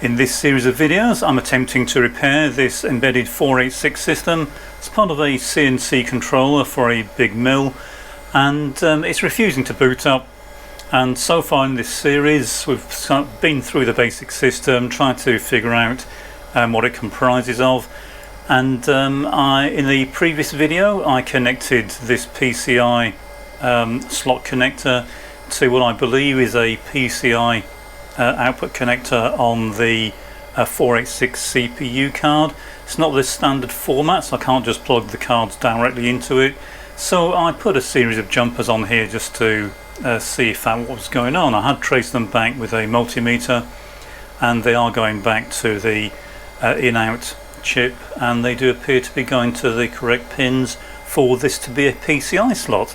In this series of videos I'm attempting to repair this embedded 486 system. It's part of a CNC controller for a big mill, and it's refusing to boot up. And so far in this series we've been through the basic system, tried to figure out what it comprises of, and in the previous video I connected this PCI slot connector to what I believe is a PCI output connector on the 486 CPU card. It's not the standard format, so I can't just plug the cards directly into it. So I put a series of jumpers on here just to see if that was going on. I had traced them back with a multimeter, and they are going back to the in-out chip, and they do appear to be going to the correct pins for this to be a PCI slot.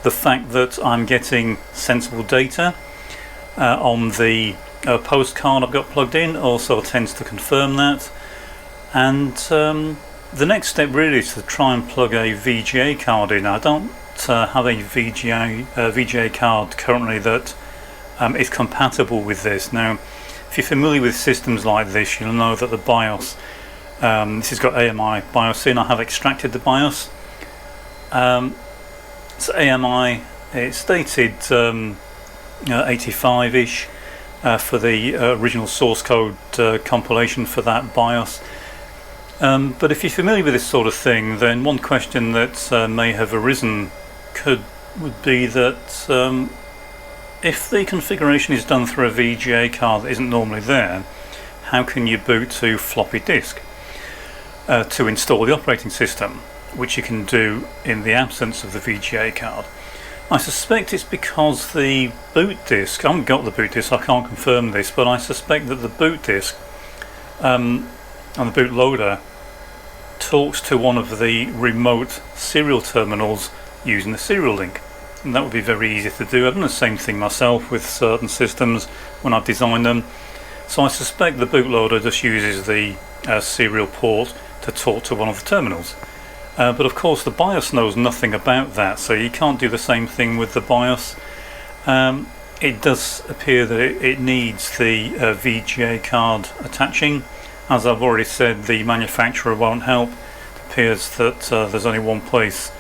The fact that I'm getting sensible data on the postcard I've got plugged in also tends to confirm that. And the next step really is to try and plug a VGA card in. I don't have a VGA card currently that is compatible with this. Now, if you're familiar with systems like this, you'll know that the BIOS, this has got AMI BIOS in. I have extracted the BIOS. It's AMI, it's dated 85-ish for the original source code compilation for that BIOS. But if you're familiar with this sort of thing, then one question that may have arisen would be that if the configuration is done through a VGA card that isn't normally there, how can you boot to floppy disk to install the operating system, which you can do in the absence of the VGA card? I suspect it's because the boot disk, I haven't got the boot disk, so I can't confirm this, but I suspect that the boot disk and the bootloader talks to one of the remote serial terminals using the serial link, and that would be very easy to do. I've done the same thing myself with certain systems when I've designed them, so I suspect the bootloader just uses the serial port to talk to one of the terminals. But of course the BIOS knows nothing about that, so you can't do the same thing with the BIOS. It does appear that it needs the VGA card attaching. As I've already said, the manufacturer won't help. It appears that there's only one place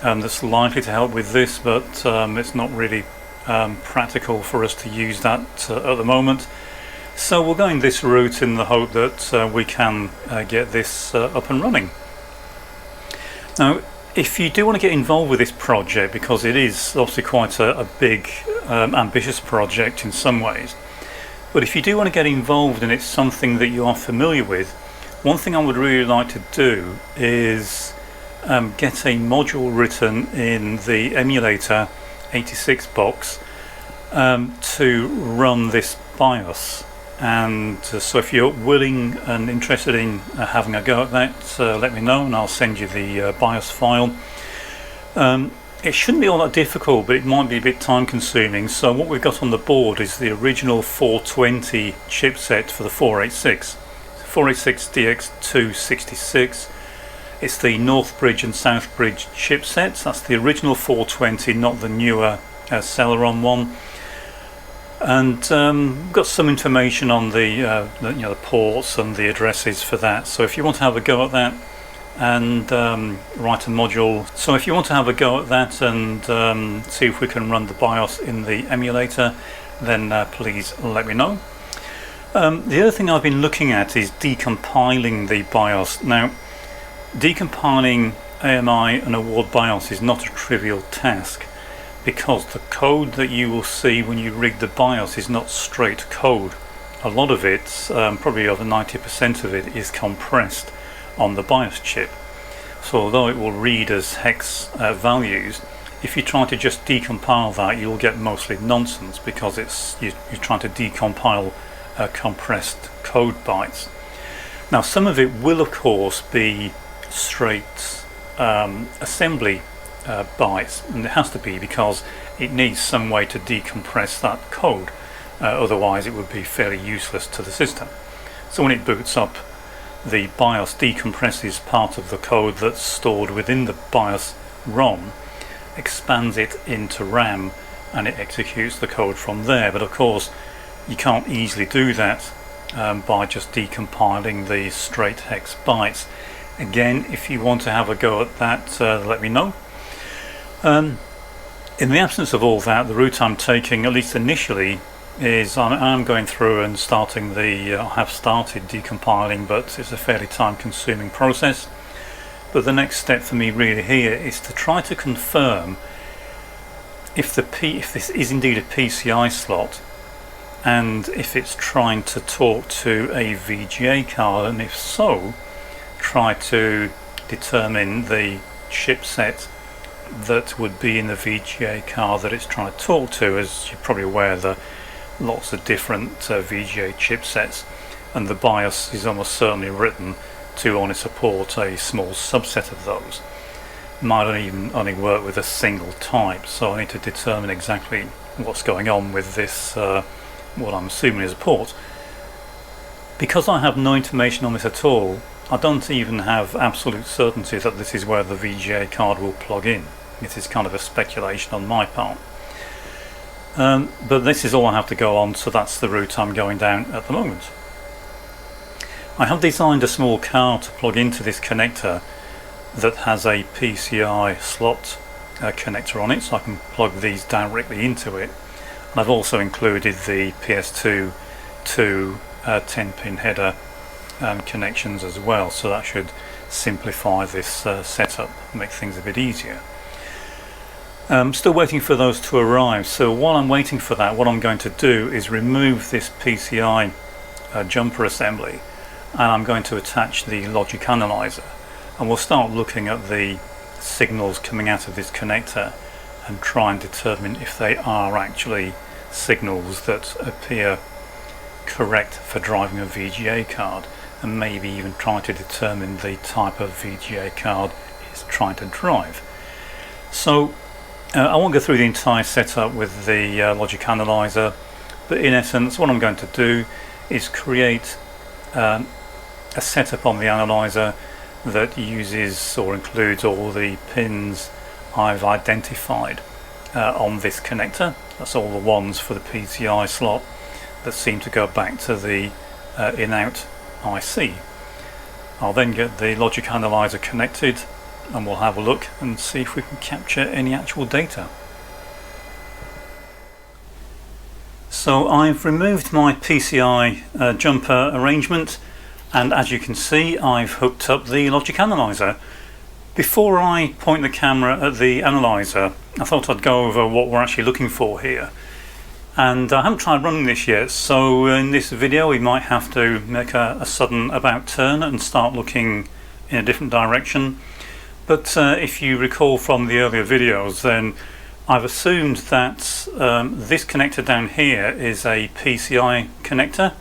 that's likely to help with this, but it's not really practical for us to use that at the moment. So we're going this route in the hope that we can get this up and running. Now, if you do want to get involved with this project, because it is obviously quite a big, ambitious project in some ways, but if you do want to get involved and it's something that you are familiar with, one thing I would really like to do is get a module written in the emulator 86 box to run this BIOS. And so if you're willing and interested in having a go at that, let me know and I'll send you the BIOS file. It shouldn't be all that difficult, but it might be a bit time consuming. So what we've got on the board is the original 420 chipset for the 486. 486 DX266. It's the North Bridge and South Bridge chipsets. That's the original 420, not the newer Celeron one. And we've got some information on the ports and the addresses for that. So if you want to have a go at that and write a module, and see if we can run the BIOS in the emulator, then please let me know. The other thing I've been looking at is decompiling the BIOS. Now, decompiling AMI and award BIOS is not a trivial task, because the code that you will see when you rig the BIOS is not straight code. A lot of it, probably over 90% of it, is compressed on the BIOS chip. So although it will read as hex values, if you try to just decompile that, you'll get mostly nonsense, because you're trying to decompile compressed code bytes. Now, some of it will of course be straight assembly bytes, and it has to be because it needs some way to decompress that code, otherwise it would be fairly useless to the system. So when it boots up, the BIOS decompresses part of the code that's stored within the BIOS ROM, expands it into RAM, and it executes the code from there. But of course you can't easily do that by just decompiling the straight hex bytes. Again, if you want to have a go at that, let me know. In the absence of all that, the route I'm taking, at least initially, is I'm going through and starting I have started decompiling, but it's a fairly time-consuming process. But the next step for me really here is to try to confirm if this is indeed a PCI slot, and if it's trying to talk to a VGA card, and if so, try to determine the chipset that would be in the VGA card that it's trying to talk to. As you're probably aware, there are lots of different VGA chipsets, and the BIOS is almost certainly written to only support a small subset of those. Might even only work with a single type, so I need to determine exactly what's going on with this, what I'm assuming is a port. Because I have no information on this at all, I don't even have absolute certainty that this is where the VGA card will plug in. This is kind of a speculation on my part. But this is all I have to go on, so that's the route I'm going down at the moment. I have designed a small card to plug into this connector that has a PCI slot connector on it, so I can plug these directly into it. And I've also included the PS2 to 10-pin header connections as well, so that should simplify this setup, make things a bit easier. I'm still waiting for those to arrive, so while I'm waiting for that, what I'm going to do is remove this PCI jumper assembly, and I'm going to attach the logic analyzer, and we'll start looking at the signals coming out of this connector and try and determine if they are actually signals that appear correct for driving a VGA card, and maybe even try to determine the type of VGA card it's trying to drive. So I won't go through the entire setup with the logic analyzer, but in essence what I'm going to do is create a setup on the analyzer that uses or includes all the pins I've identified on this connector. That's all the ones for the PCI slot that seem to go back to the in-out IC. I'll then get the logic analyzer connected, and we'll have a look and see if we can capture any actual data. So I've removed my PCI jumper arrangement, and as you can see I've hooked up the logic analyzer. Before I point the camera at the analyzer, I thought I'd go over what we're actually looking for here. And I haven't tried running this yet, so in this video we might have to make a sudden about turn and start looking in a different direction. But if you recall from the earlier videos, then I've assumed that this connector down here is a PCI connector,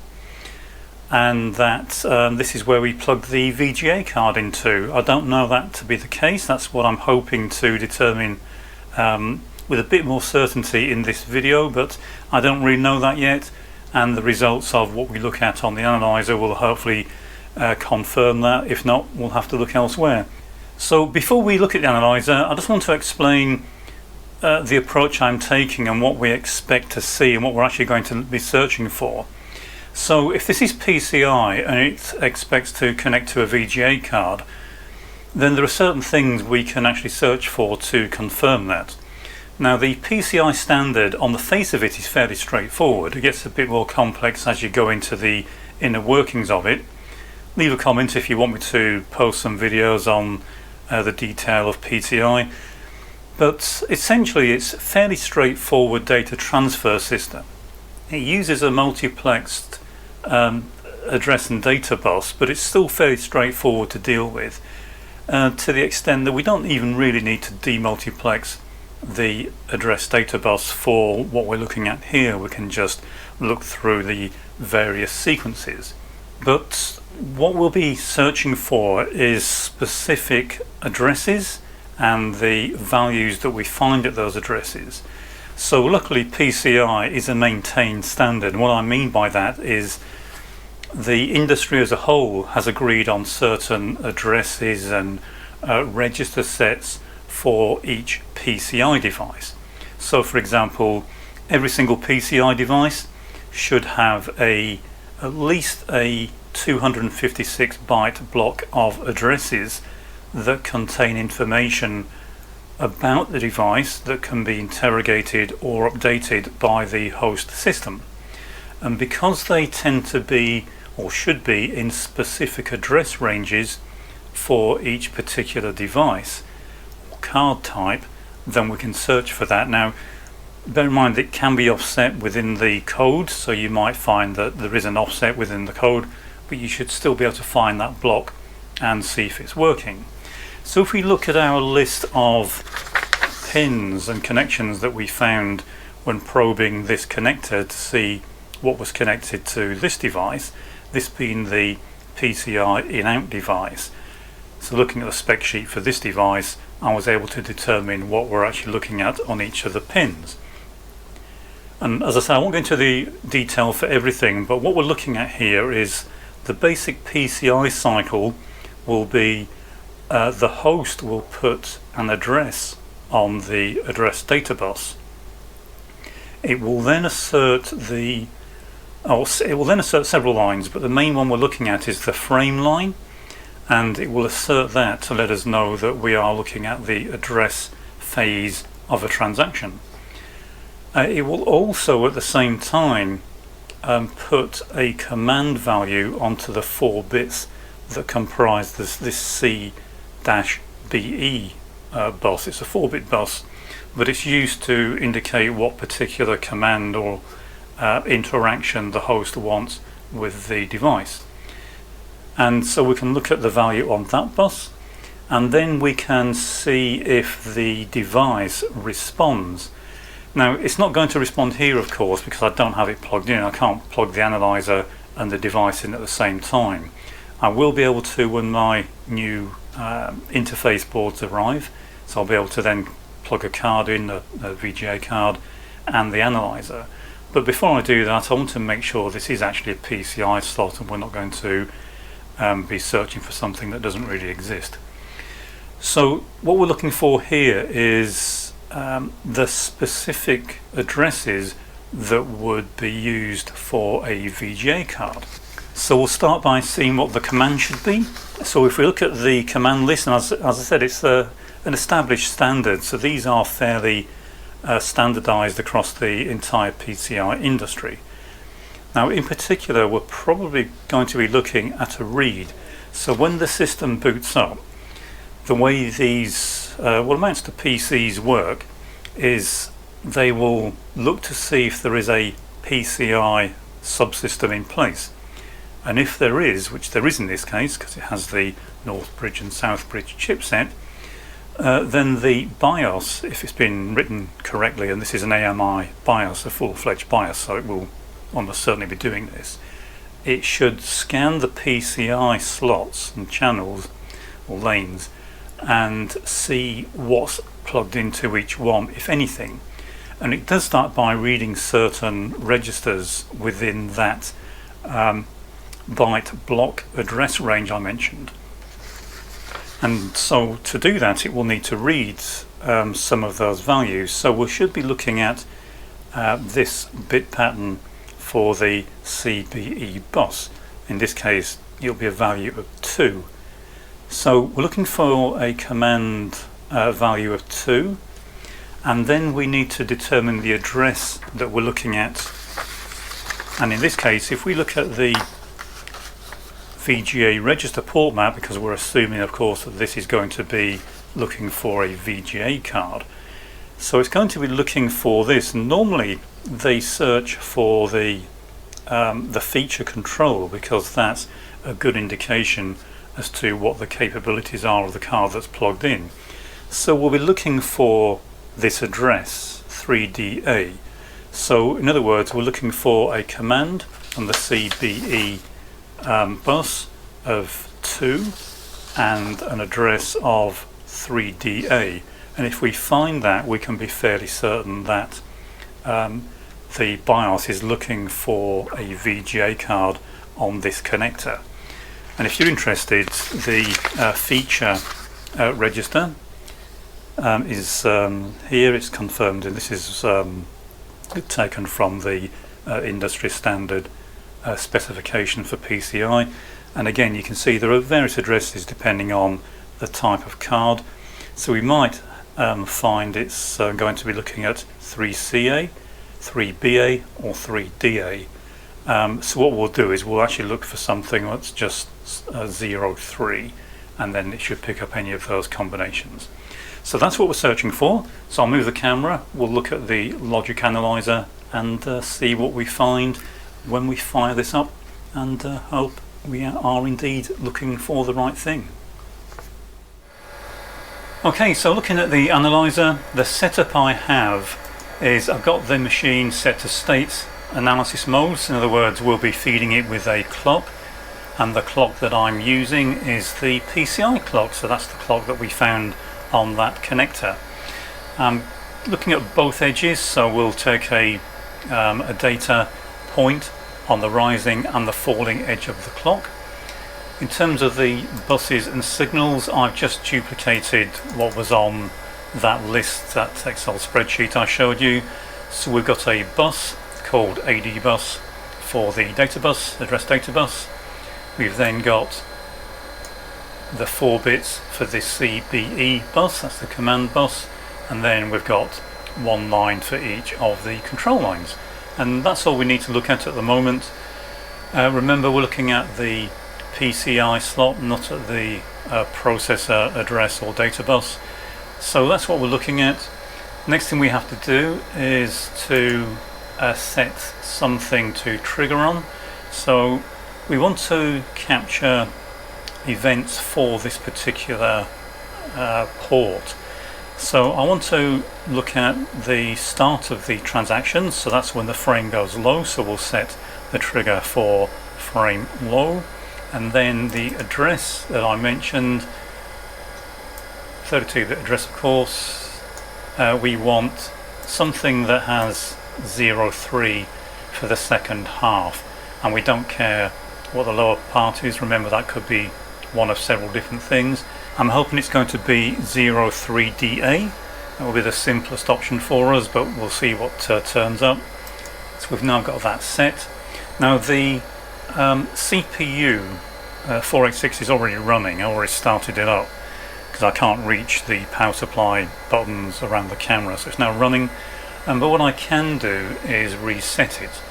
and that this is where we plug the VGA card into. I don't know that to be the case. That's what I'm hoping to determine with a bit more certainty in this video, but I don't really know that yet, and the results of what we look at on the analyzer will hopefully confirm that. If not, we'll have to look elsewhere. So before we look at the analyzer, I just want to explain the approach I'm taking and what we expect to see and what we're actually going to be searching for. So if this is PCI and it expects to connect to a VGA card, then there are certain things we can actually search for to confirm that. Now the PCI standard on the face of it is fairly straightforward. It gets a bit more complex as you go into the inner workings of it. Leave a comment if you want me to post some videos on the detail of PCI, but essentially it's a fairly straightforward data transfer system. It uses a multiplexed address and data bus, but it's still fairly straightforward to deal with, to the extent that we don't even really need to demultiplex the address data bus for what we're looking at here. We can just look through the various sequences. But what we'll be searching for is specific addresses and the values that we find at those addresses. So luckily PCI is a maintained standard, and what I mean by that is the industry as a whole has agreed on certain addresses and register sets for each PCI device. So for example, every single PCI device should have a at least a 256 byte block of addresses that contain information about the device that can be interrogated or updated by the host system. And because they tend to be, or should be, in specific address ranges for each particular device or card type, then we can search for that. Now, bear in mind it can be offset within the code, so you might find that there is an offset within the code, but you should still be able to find that block and see if it's working. So if we look at our list of pins and connections that we found when probing this connector to see what was connected to this device, this being the PCI in-out device. So looking at the spec sheet for this device, I was able to determine what we're actually looking at on each of the pins. And as I say, I won't go into the detail for everything, but what we're looking at here is the basic PCI cycle will be the host will put an address on the address data bus. It will then assert several lines, but the main one we're looking at is the frame line, and it will assert that to let us know that we are looking at the address phase of a transaction. It will also at the same time put a command value onto the 4 bits that comprise this C-BE bus. It's a 4-bit bus, but it's used to indicate what particular command or interaction the host wants with the device. And so we can look at the value on that bus, and then we can see if the device responds. Now, it's not going to respond here, of course, because I don't have it plugged in. I can't plug the analyzer and the device in at the same time. I will be able to when my new interface boards arrive, so I'll be able to then plug a card in, a VGA card, and the analyzer. But before I do that, I want to make sure this is actually a PCI slot and we're not going to be searching for something that doesn't really exist. So what we're looking for here is the specific addresses that would be used for a VGA card. So we'll start by seeing what the command should be. So if we look at the command list, and as I said, it's an established standard, so these are fairly standardized across the entire PCI industry. Now in particular, we're probably going to be looking at a read. So when the system boots up, the way these what amounts to PCs work is they will look to see if there is a PCI subsystem in place, and if there is, which there is in this case because it has the North Bridge and South Bridge chipset, then the BIOS, if it's been written correctly, and this is an AMI BIOS, a full-fledged BIOS, so it will almost certainly be doing this, it should scan the PCI slots and channels or lanes and see what's plugged into each one, if anything. And it does start by reading certain registers within that byte block address range I mentioned. And so to do that, it will need to read some of those values. So we should be looking at this bit pattern for the CBE bus. In this case, it'll be a value of 2. So we're looking for a command value of 2, and then we need to determine the address that we're looking at. And in this case, if we look at the VGA register port map, because we're assuming of course that this is going to be looking for a VGA card, so it's going to be looking for this. Normally they search for the feature control, because that's a good indication as to what the capabilities are of the card that's plugged in. So we'll be looking for this address 3DA. So in other words, we're looking for a command on the CBE bus of 2 and an address of 3DA, and if we find that, we can be fairly certain that the BIOS is looking for a VGA card on this connector. And if you're interested, the feature register is here. It's confirmed, and this is taken from the industry standard specification for PCI. And again, you can see there are various addresses depending on the type of card. So we might find it's going to be looking at 3CA, 3BA or 3DA. So what we'll do is we'll actually look for something that's just 03, and then it should pick up any of those combinations. So that's what we're searching for. So I'll move the camera, we'll look at the logic analyzer and see what we find when we fire this up, and hope we are indeed looking for the right thing. Okay, so looking at the analyzer, the setup I have is I've got the machine set to state analysis modes. In other words, we'll be feeding it with a clock, and the clock that I'm using is the PCI clock, so that's the clock that we found on that connector. Looking at both edges, so we'll take a data point on the rising and the falling edge of the clock. In terms of the buses and signals, I've just duplicated what was on that list, that Excel spreadsheet I showed you. So we've got a bus called AD bus for the data bus, address data bus. We've then got the 4 bits for the CBE bus, that's the command bus, and then we've got one line for each of the control lines. And that's all we need to look at the moment. Remember, we're looking at the PCI slot, not at the processor address or data bus. So that's what we're looking at. Next thing we have to do is to set something to trigger on. So we want to capture events for this particular port. So I want to look at the start of the transaction, so that's when the frame goes low, so we'll set the trigger for frame low. And then the address that I mentioned, 32-bit address of course, we want something that has 03 for the second half, and we don't care what the lower part is. Remember, that could be one of several different things. I'm hoping it's going to be 03DA. That will be the simplest option for us, but we'll see what turns up. So we've now got that set. Now the CPU 486 is already running. I already started it up because I can't reach the power supply buttons around the camera, so it's now running. But what I can do is reset it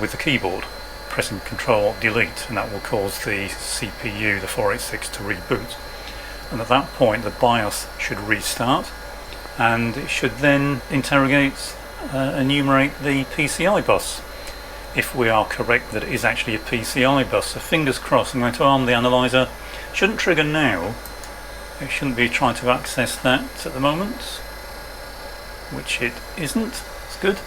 with the keyboard, pressing Control Delete, and that will cause the CPU, the 486, to reboot. And at that point the BIOS should restart, and it should then enumerate the PCI bus, if we are correct that it is actually a PCI bus. So fingers crossed. I'm going to arm the analyzer. Shouldn't trigger now. It shouldn't be trying to access that at the moment, which it isn't. It's good.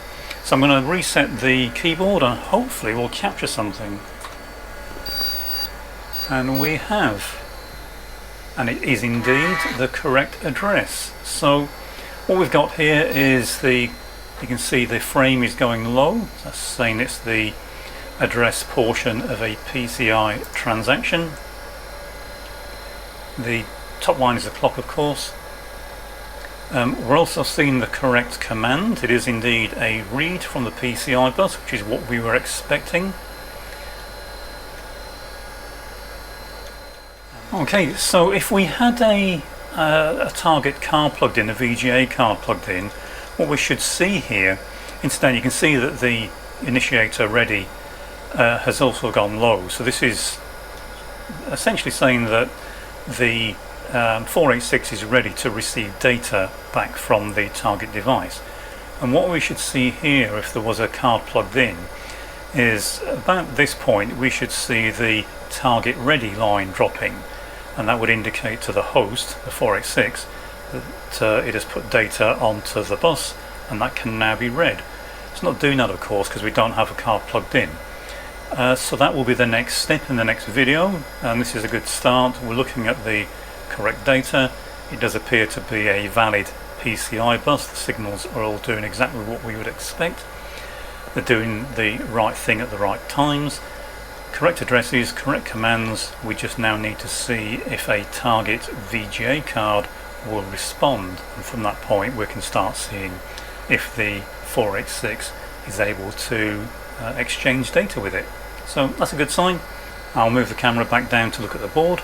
So I'm going to reset the keyboard and hopefully we'll capture something. And we have. And it is indeed the correct address. So what we've got here is you can see the frame is going low. That's saying it's the address portion of a PCI transaction. The top line is the clock, of course. We're also seeing the correct command. It is indeed a read from the PCI bus, which is what we were expecting. Okay, so if we had a target card plugged in, a VGA card plugged in, what we should see here, instead you can see that the initiator ready has also gone low. So this is essentially saying that the 486 is ready to receive data back from the target device. And what we should see here, if there was a card plugged in, is about this point we should see the target ready line dropping, and that would indicate to the host, the 486, that it has put data onto the bus, and that can now be read. It's not doing that, of course, because we don't have a card plugged in. So that will be the next step in the next video, and this is a good start. We're looking at the correct data. It does appear to be a valid PCI bus. The signals are all doing exactly what we would expect. They're doing the right thing at the right times. Correct addresses, correct commands. We just now need to see if a target VGA card will respond, and from that point we can start seeing if the 486 is able to exchange data with it. So that's a good sign. I'll move the camera back down to look at the board.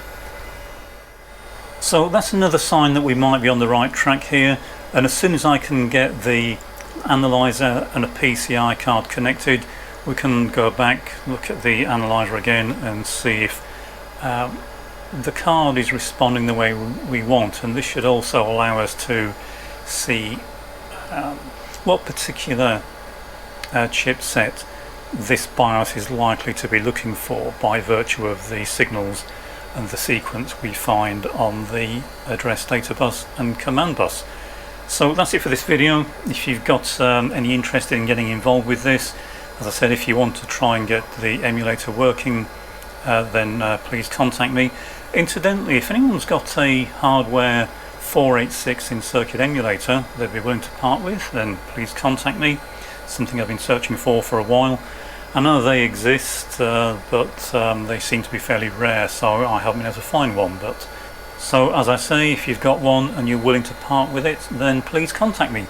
So that's another sign that we might be on the right track here, and as soon as I can get the analyzer and a PCI card connected, we can go back, look at the analyzer again and see if the card is responding the way we want, and this should also allow us to see what particular chipset this BIOS is likely to be looking for by virtue of the signals and the sequence we find on the address data bus and command bus. So that's it for this video. If you've got any interest in getting involved with this, as I said, if you want to try and get the emulator working, then please contact me. Incidentally, if anyone's got a hardware 486 in circuit emulator they'd be willing to part with, then please contact me. Something I've been searching for a while. I know they exist, but they seem to be fairly rare, so I haven't been able to find one. So as I say, if you've got one and you're willing to part with it, then please contact me.